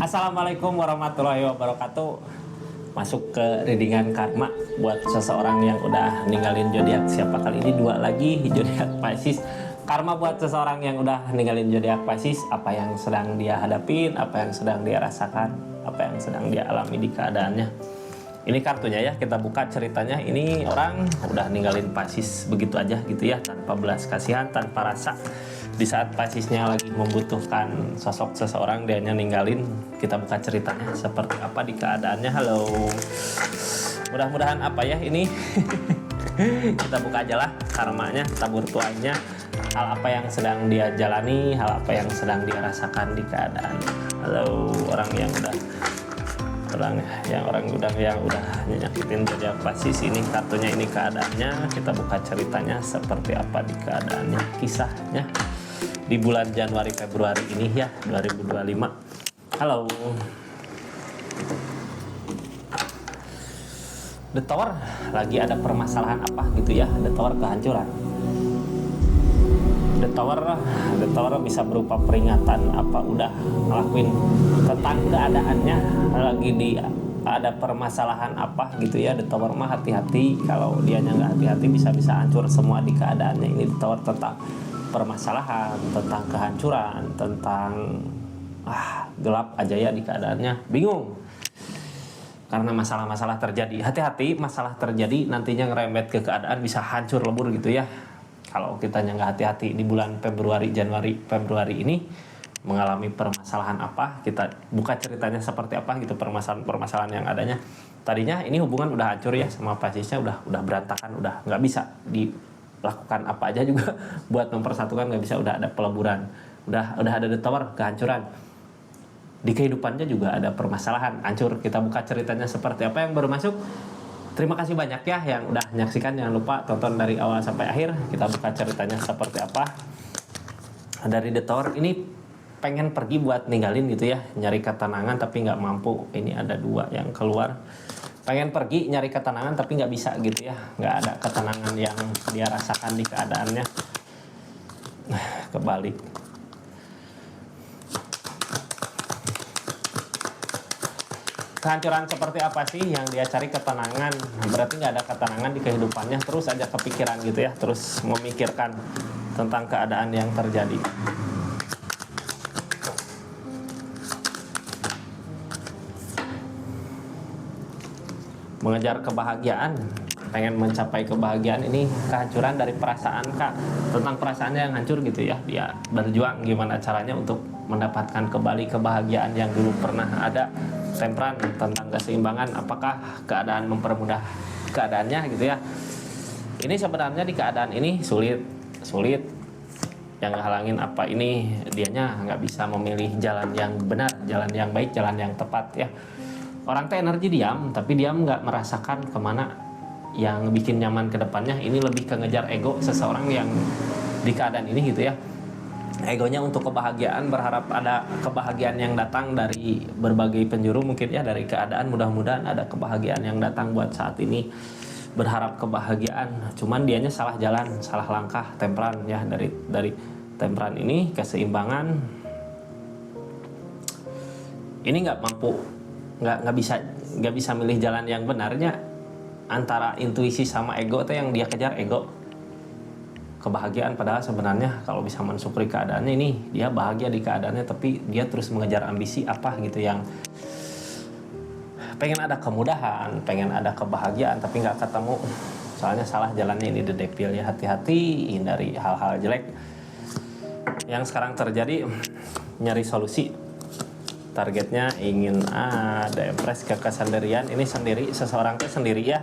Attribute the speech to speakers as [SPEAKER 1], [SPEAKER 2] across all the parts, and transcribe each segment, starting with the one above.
[SPEAKER 1] Assalamualaikum warahmatullahi wabarakatuh. Masuk ke readingan karma buat seseorang yang udah ninggalin zodiak. Siapa kali ini dua lagi zodiak Pisces. Karma buat seseorang yang udah ninggalin zodiak Pisces. Apa yang sedang dia hadapin, apa yang sedang dia rasakan, apa yang sedang dia alami di keadaannya. Ini kartunya ya, kita buka ceritanya. Ini orang udah ninggalin Pisces begitu aja gitu ya, tanpa belas kasihan, tanpa rasa. Di saat Piscesnya lagi membutuhkan sosok seseorang, dianya ninggalin. Kita buka ceritanya seperti apa di keadaannya. Halo, mudah-mudahan apa ya ini. Kita buka aja lah karmanya, tabur tuanya. Hal apa yang sedang dia jalani, hal apa yang sedang dia rasakan di keadaan. Halo, orang yang udah nyakitin zodiak Pisces. Ini kartunya, ini keadaannya. Kita buka ceritanya seperti apa di keadaannya, kisahnya di bulan Januari Februari ini ya, 2025. Halo. The Tower, lagi ada permasalahan apa gitu ya. The Tower, kehancuran. The Tower bisa berupa peringatan, apa udah ngelakuin tentang keadaannya, lagi ada permasalahan apa gitu ya. The Tower mah hati-hati, kalau dianya nggak hati-hati bisa hancur semua di keadaannya. Ini The Tower tentang permasalahan, tentang kehancuran, tentang gelap aja ya di keadaannya, bingung karena masalah-masalah terjadi. Hati-hati, masalah terjadi nantinya ngerembet ke keadaan, bisa hancur lebur gitu ya. Kalau kitanya nggak hati-hati di bulan Januari Februari ini mengalami permasalahan apa, kita buka ceritanya seperti apa gitu, permasalahan yang adanya. Tadinya ini hubungan udah hancur ya sama Piscesnya, udah berantakan, udah nggak bisa dilakukan apa aja juga buat mempersatukan, nggak bisa, udah ada peleburan, udah ada The Tower, kehancuran. Di kehidupannya juga ada permasalahan, hancur. Kita buka ceritanya seperti apa. Yang baru masuk, terima kasih banyak ya yang udah menyaksikan. Jangan lupa tonton dari awal sampai akhir. Kita buka ceritanya seperti apa. Dari The Tower ini pengen pergi buat ninggalin gitu ya, nyari ketenangan tapi nggak mampu. Ini ada dua yang keluar. Pengen pergi nyari ketenangan tapi nggak bisa gitu ya. Nggak ada ketenangan yang dia rasakan di keadaannya. Kebalik. Kehancuran seperti apa sih yang dia cari? Ketenangan. Berarti nggak ada ketenangan di kehidupannya, terus aja kepikiran gitu ya, terus memikirkan tentang keadaan yang terjadi. Mengejar kebahagiaan, pengen mencapai kebahagiaan. Ini kehancuran dari perasaan Kak, tentang perasaannya yang hancur gitu ya. Dia berjuang gimana caranya untuk mendapatkan kembali kebahagiaan yang dulu pernah ada. Temperan, tentang keseimbangan, apakah keadaan mempermudah keadaannya gitu ya. Ini sebenarnya di keadaan ini sulit. Yang ngehalangin apa, ini dianya nggak bisa memilih jalan yang benar, jalan yang baik, jalan yang tepat ya. Orang teh energi diam, tapi diam nggak merasakan kemana yang bikin nyaman ke depannya. Ini lebih ke ngejar ego seseorang yang di keadaan ini gitu ya. Egonya untuk kebahagiaan, berharap ada kebahagiaan yang datang dari berbagai penjuru mungkin ya, dari keadaan. Mudah-mudahan ada kebahagiaan yang datang buat saat ini, berharap kebahagiaan. Cuman dianya salah jalan, salah langkah. Temperan ya, dari temperan ini keseimbangan ini nggak mampu, nggak bisa milih jalan yang benarnya. Antara intuisi sama ego itu yang dia kejar, ego kebahagiaan, padahal sebenarnya kalau bisa mensyukuri keadaannya, ini dia bahagia di keadaannya, tapi dia terus mengejar ambisi apa gitu yang pengen ada kemudahan, pengen ada kebahagiaan tapi nggak ketemu, soalnya salah jalannya. Ini The Devil ya. Hati-hati, hindari hal-hal jelek yang sekarang terjadi, nyari solusi. Targetnya ingin ada Empress, ke kesendirian. Ini sendiri, seseorang itu sendiri ya,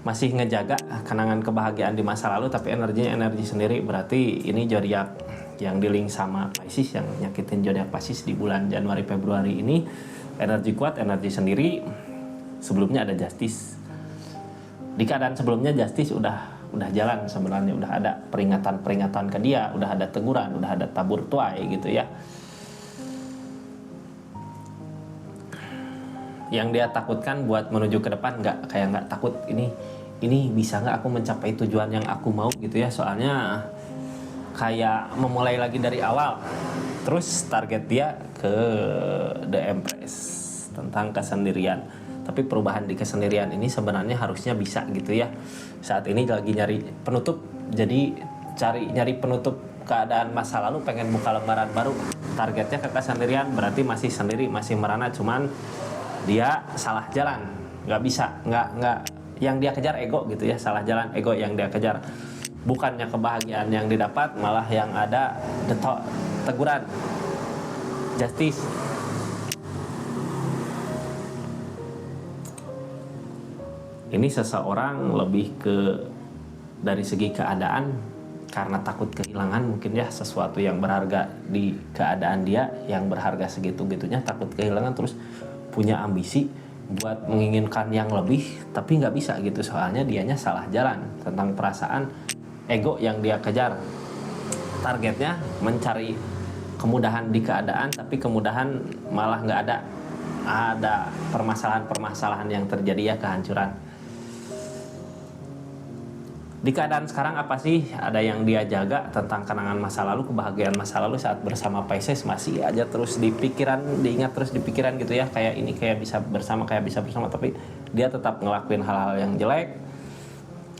[SPEAKER 1] masih ngejaga kenangan kebahagiaan di masa lalu tapi energinya energi sendiri. Berarti ini zodiak yang di-link sama Pisces, yang nyakitin zodiak Pisces di bulan Januari Februari ini. Energi kuat, energi sendiri. Sebelumnya ada Justice. Di keadaan sebelumnya Justice udah jalan sebenarnya, udah ada peringatan ke dia, udah ada teguran, udah ada tabur tuai gitu ya. Yang dia takutkan buat menuju ke depan, nggak takut ini bisa nggak aku mencapai tujuan yang aku mau gitu ya. Soalnya kayak memulai lagi dari awal. Terus target dia ke The Empress tentang kesendirian. Tapi perubahan di kesendirian ini sebenarnya harusnya bisa gitu ya. Saat ini lagi nyari penutup, jadi nyari penutup keadaan masa lalu, pengen buka lembaran baru. Targetnya ke kesendirian, berarti masih sendiri, masih merana, cuman dia salah jalan, nggak bisa, nggak yang dia kejar ego gitu ya, salah jalan, ego yang dia kejar. Bukannya kebahagiaan yang didapat, malah yang ada teguran, justice. Ini seseorang lebih ke dari segi keadaan, karena takut kehilangan mungkin ya sesuatu yang berharga di keadaan dia yang berharga segitu-gitunya, takut kehilangan, terus punya ambisi buat menginginkan yang lebih, tapi nggak bisa gitu, soalnya dianya salah jalan. Tentang perasaan, ego yang dia kejar, targetnya mencari kemudahan di keadaan, tapi kemudahan malah nggak ada permasalahan-permasalahan yang terjadi ya, kehancuran. Di keadaan sekarang apa sih ada yang dia jaga tentang kenangan masa lalu, kebahagiaan masa lalu saat bersama Pisces, masih aja terus di pikiran, diingat terus di pikiran gitu ya, kayak ini kayak bisa bersama, tapi dia tetap ngelakuin hal-hal yang jelek.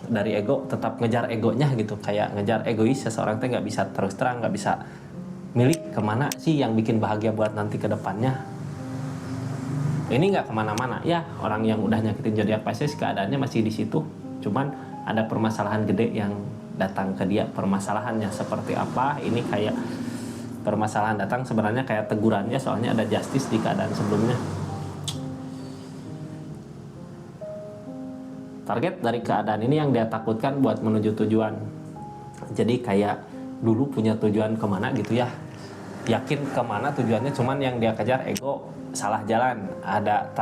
[SPEAKER 1] Dari ego, tetap ngejar egonya gitu, kayak ngejar egois. Seseorang tuh nggak bisa terus terang, nggak bisa milik kemana sih yang bikin bahagia buat nanti ke depannya. Ini nggak kemana-mana ya, orang yang udah nyakitin zodiak Pisces keadaannya masih di situ, cuman ada permasalahan gede yang datang ke dia. Permasalahannya seperti apa, ini kayak permasalahan datang sebenarnya kayak tegurannya, soalnya ada justice di keadaan sebelumnya. Target dari keadaan ini yang dia takutkan buat menuju tujuan. Jadi kayak dulu punya tujuan kemana gitu ya, yakin kemana tujuannya, cuman yang dia kejar ego, salah jalan. Ada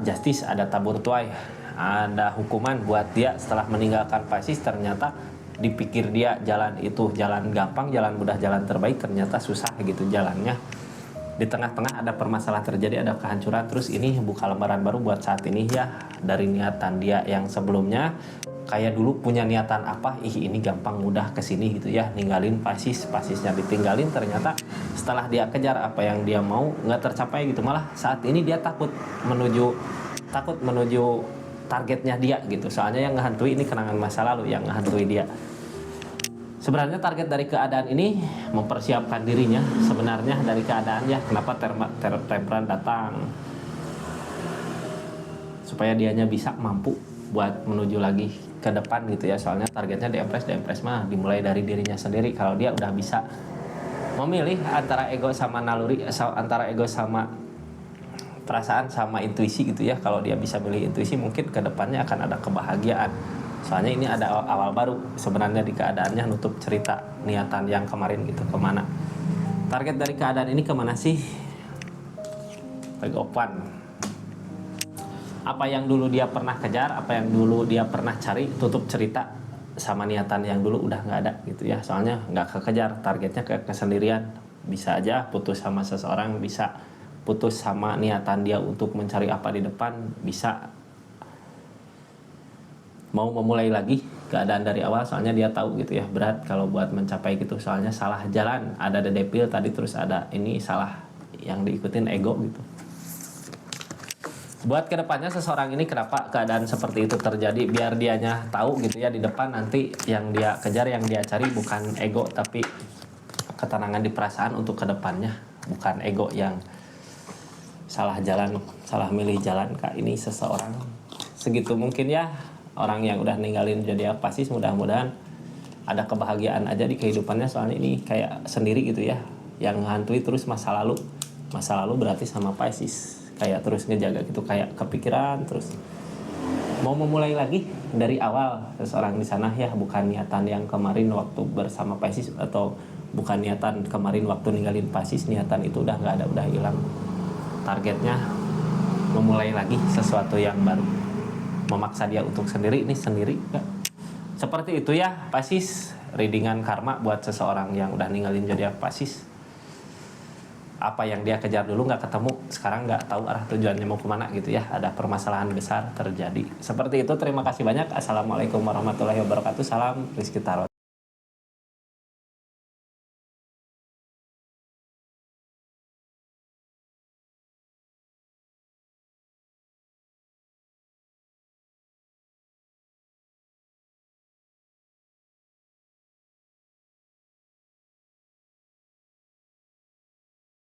[SPEAKER 1] justice, ada tabur tuai, ada hukuman buat dia setelah meninggalkan Pisces. Ternyata dipikir dia jalan itu jalan gampang, jalan mudah, jalan terbaik, ternyata susah gitu jalannya. Di tengah-tengah ada permasalahan terjadi, ada kehancuran. Terus ini buka lembaran baru buat saat ini ya, dari niatan dia yang sebelumnya. Kayak dulu punya niatan apa, ini gampang mudah kesini gitu ya, ninggalin Piscesnya ditinggalin. Ternyata setelah dia kejar apa yang dia mau nggak tercapai gitu, malah saat ini dia takut menuju targetnya dia gitu. Soalnya yang ngehantui ini kenangan masa lalu yang ngehantui dia. Sebenarnya target dari keadaan ini mempersiapkan dirinya sebenarnya dari keadaan ya. Kenapa Temperan datang? Supaya dianya bisa mampu buat menuju lagi ke depan gitu ya. Soalnya targetnya di Empress mah dimulai dari dirinya sendiri. Kalau dia udah bisa memilih antara ego sama naluri, antara ego sama perasaan sama intuisi gitu ya. Kalau dia bisa milih intuisi, mungkin ke depannya akan ada kebahagiaan. Soalnya ini ada awal baru sebenarnya di keadaannya, nutup cerita niatan yang kemarin gitu kemana. Target dari keadaan ini kemana sih? Pegopan. Apa yang dulu dia pernah kejar, apa yang dulu dia pernah cari, tutup cerita sama niatan yang dulu udah nggak ada gitu ya. Soalnya nggak kekejar, targetnya ke kesendirian. Bisa aja putus sama seseorang, bisa putus sama niatan dia untuk mencari apa di depan, bisa mau memulai lagi keadaan dari awal. Soalnya dia tahu gitu ya, berat kalau buat mencapai gitu, soalnya salah jalan. Ada the devil tadi, terus ada ini salah yang diikutin ego gitu. Buat kedepannya seseorang ini kenapa keadaan seperti itu terjadi, biar dianya tahu gitu ya, di depan nanti yang dia kejar, yang dia cari bukan ego, tapi ketenangan di perasaan untuk kedepannya, bukan ego yang salah jalan, salah milih jalan. Kak, ini seseorang segitu mungkin ya. Orang yang udah ninggalin zodiak Pisces, mudah-mudahan ada kebahagiaan aja di kehidupannya. Soalnya ini kayak sendiri gitu ya, yang hantui terus masa lalu berarti sama Pisces, kayak terus ngejaga gitu, kayak kepikiran terus mau memulai lagi dari awal seseorang di sana ya. Bukan niatan yang kemarin waktu bersama Pisces, atau bukan niatan kemarin waktu ninggalin Pisces, niatan itu udah nggak ada, udah hilang. Targetnya memulai lagi sesuatu yang baru, memaksa dia untuk sendiri ya. Seperti itu ya Pisces, readingan karma buat seseorang yang udah ninggalin zodiak Pisces. Apa yang dia kejar dulu nggak ketemu, sekarang nggak tahu arah tujuannya mau kemana gitu ya, ada permasalahan besar terjadi. Seperti itu, terima kasih banyak. Assalamualaikum warahmatullahi wabarakatuh. Salam Rizky Tarot.